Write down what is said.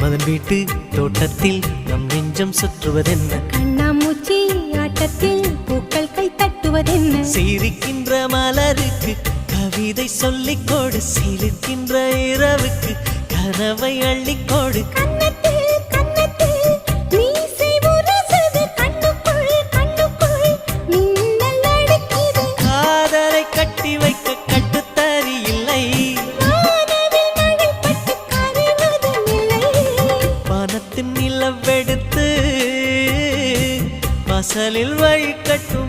மன்மதன் வீட்டு தோட்டத்தில் நம் நெஞ்சம் சுற்றுவதென்ன? கண்ணாமூச்சி ஆட்டத்தில் பூக்கள் கை தட்டுவதென்ன? சிரிக்கின்ற மலருக்கு கவிதை சொல்லிக்கோடு, சிரிக்கின்ற இரவுக்கு கனவை அள்ளிக்கோடு. காதலை கட்டி வைக்க கட்டுத்தறி இல்லை, வானத்தின் நிலவெடுத்து வாசலில் வழி கட்டு